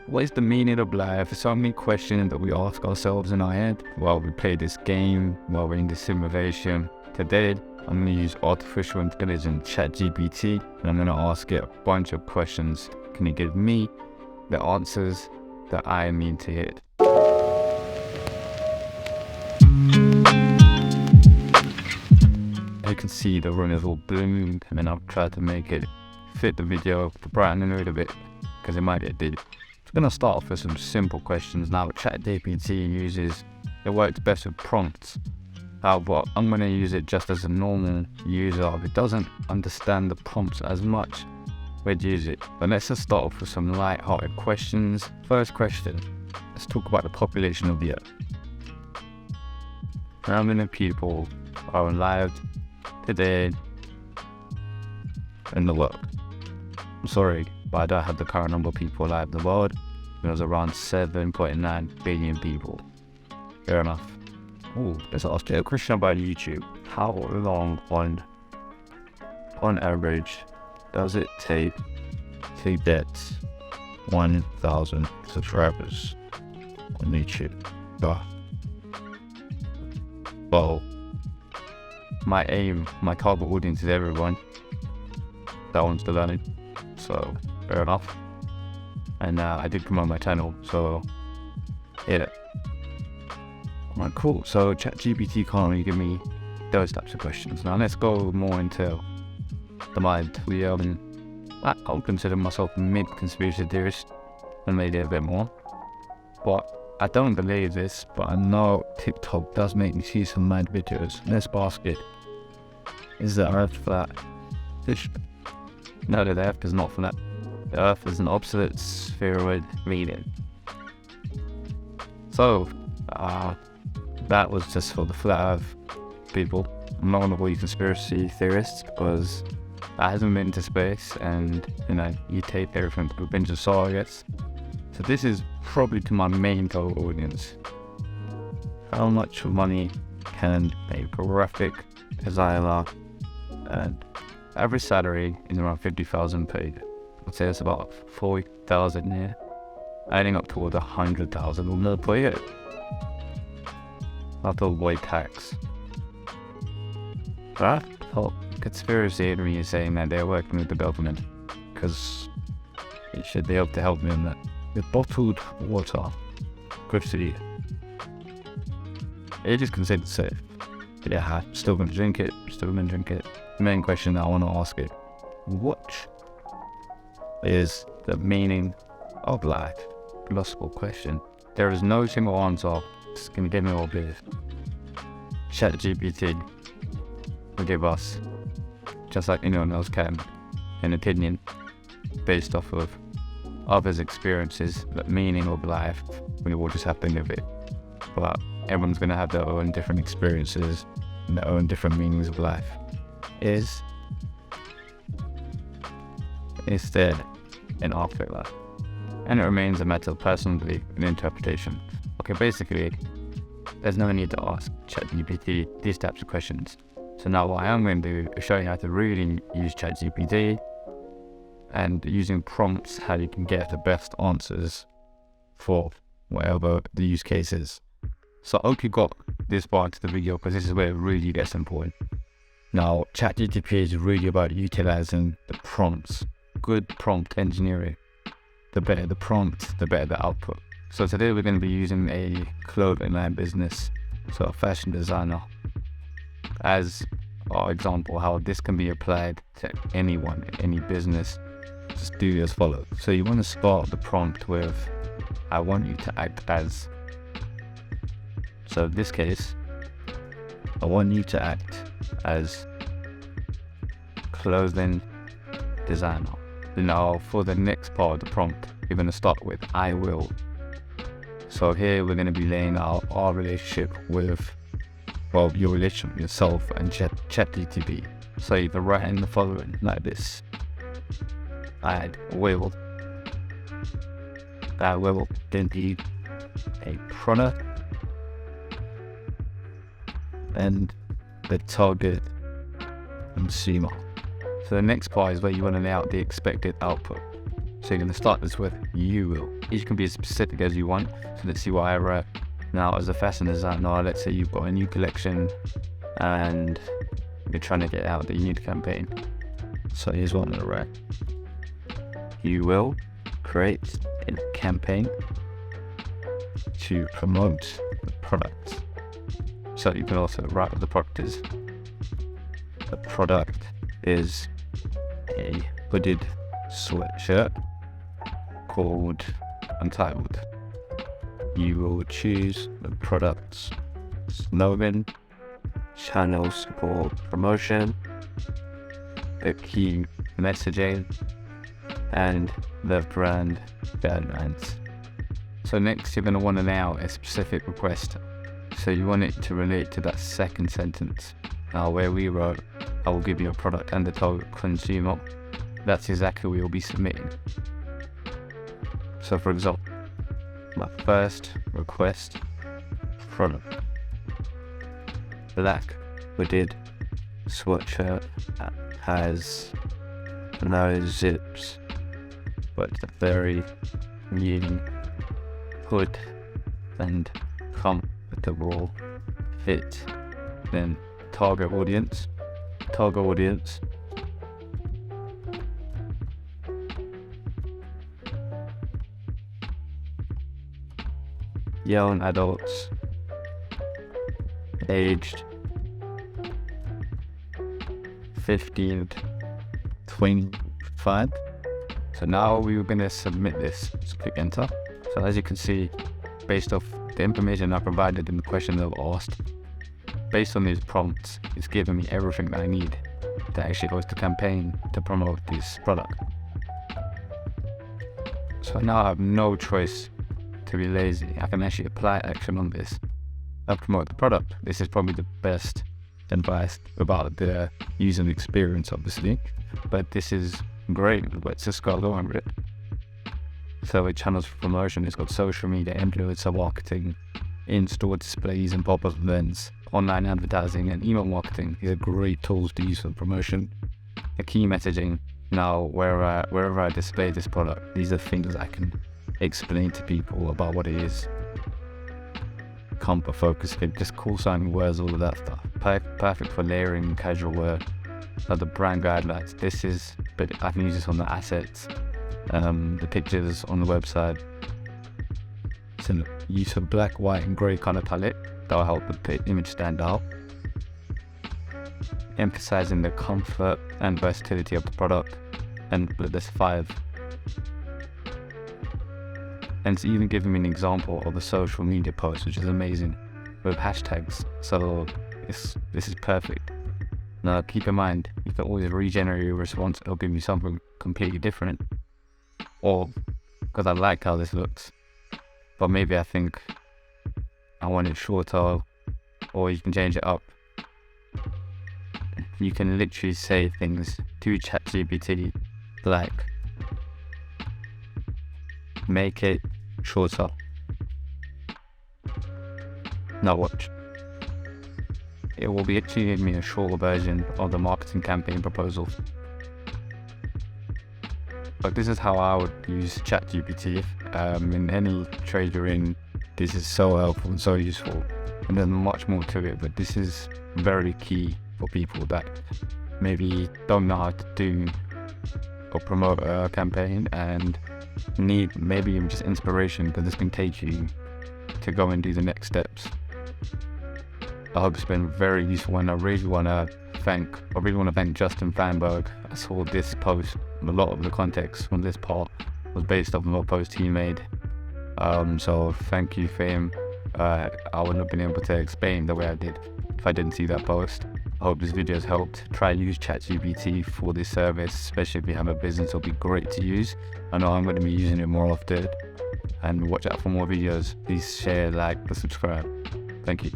What is the meaning of life? So many questions that we ask ourselves in our head while we play this game, while we're in this simulation. Today, I'm going to use artificial intelligence, ChatGPT, and I'm going to ask it a bunch of questions. Can it give me the answers that I need to hit? You can see the room is all bloomed, and then I've tried to make it fit the video to brighten it a bit because it might get deep. I'm going to start off with some simple questions. Now, ChatGPT it works best with prompts. But I'm going to use it just as a normal user. If it doesn't understand the prompts as much, we'd use it. But let's just start off with some light-hearted questions. First question, let's talk about the population of the Earth. How many people are alive today in the world? I'm sorry, but I don't have the current number of people alive in the world. It was around 7.9 billion people. Fair enough. Oh, let's ask you a question about YouTube. How long on average does it take to get 1,000 subscribers on YouTube? Well, my target audience is everyone that wants to learn it, so fair enough. And I did promote my channel, so yeah. Alright, cool. So ChatGPT can't really give me those types of questions. Now let's go more into the mind. I'll consider myself mid-conspiracy theorist, and maybe a bit more. But I don't believe this, but I know TikTok does make me see some mad videos. Let's ask it. Is the Earth flat? No, the Earth is not flat. The Earth is an obsolete spheroid medium. So, that was just for the flat Earth people. I'm not one of all you conspiracy theorists because I haven't been to space, and you take everything to a pinch of salt, I guess. So this is probably to my main target audience. How much money can a graphic designer earn? Average salary is around 50,000 paid. I'd say it's about 40,000 here, adding up towards 100,000 per year. I have to avoid tax. But I thought conspiracy in me is saying that they're working with the government because it should be able to help me in that. With bottled water, good to you. It is considered safe. But yeah, I'm still gonna drink it. The main question that I want to ask it: what is the meaning of life? Philosophical question. There is no single answer. It's gonna give me all this. ChatGPT will give us, just like anyone else can, an opinion based off of others' experiences, the meaning of life. We will just have to live it. But everyone's gonna have their own different experiences and their own different meanings of life. Is there an afterlife? And it remains a matter of personal belief and interpretation. Okay, basically, there's no need to ask ChatGPT these types of questions. So now what I am going to do is show you how to really use ChatGPT and using prompts, how you can get the best answers for whatever the use case is. So I hope you got this part of the video because this is where it really gets important. Now, ChatGPT is really about utilizing the prompts. Good prompt engineering. The better the prompt, the better the output. So today we're going to be using a clothing line business, so a fashion designer, as our example how this can be applied to anyone, any business. Just do as follows. So you want to start the prompt with, I want you to act as. So in this case, I want you to act as clothing designer. Now for the next part of the prompt, you're going to start with I will. So here we're going to be laying out our relationship with, your relationship with yourself and ChatGPT. So you can write in the following like this. I will then be a product and the target consumer. So the next part is where you want to lay out the expected output. So you're going to start this with you will. You can be as specific as you want. So let's see what I write. Now, as a fashion designer, let's say you've got a new collection and you're trying to get out that you need a campaign. So here's what I'm going to write. You will create a campaign to promote the product. So you can also write what the product is. The product is a hooded sweatshirt called Untitled. You will choose the product's slogan, channels for promotion, the key messaging, and the brand guidelines. So next you're going to want to lay out a specific request. So you want it to relate to that second sentence. Now where we wrote, I will give you a product and the target consumer, that's exactly what you'll be submitting. So for example, my first request, product, black hooded sweatshirt that has no zips, but a very new hood and comfortable fit. Then target audience, young adults aged 15 to 25. So now we're going to submit this. Just click enter. So as you can see, based off the information I provided in the question I've asked, based on these prompts, it's given me everything that I need to actually host a campaign to promote this product. So now I have no choice to be lazy. I can actually apply action on this and promote the product. This is probably the best advice about the user experience, obviously, but this is great. Let's just go along with it. So with channels for promotion, it's got social media, influencer marketing, in-store displays and pop-up events, online advertising and email marketing. These are great tools to use for promotion. The key messaging. Now, wherever I display this product, these are things I can explain to people about what it is. Comfort focus, just cool sounding words, all of that stuff. Perfect for layering and casual wear. The brand guidelines. This is, but I can use this on the assets, the pictures on the website. So use of black, white, and grey color palette that will help the image stand out. Emphasizing the comfort and versatility of the product, and there's 5. And it's even giving me an example of a social media post, which is amazing, with hashtags. So this is perfect. Now keep in mind, you can always regenerate your response. It'll give me something completely different. Or because I like how this looks, but maybe I think I want it shorter, or you can change it up. You can literally say things to ChatGPT like, make it shorter. Now watch. It will be actually giving me a shorter version of the marketing campaign proposal. But this is how I would use ChatGPT. In any trade you're in, this is so helpful and so useful. And there's much more to it, but this is very key for people that maybe don't know how to do or promote a campaign and need maybe even just inspiration, because this can take you to go and do the next steps. I hope it's been very useful, and I really want to thank Justin Fanberg. I saw this post, a lot of the context from this part was based off of a post he made. So thank you for him. I wouldn't have been able to explain the way I did if I didn't see that post. I hope this video has helped. Try and use ChatGPT for this service, especially if you have a business. It'll be great to use. I know I'm going to be using it more often. And watch out for more videos. Please share, like, and subscribe. Thank you.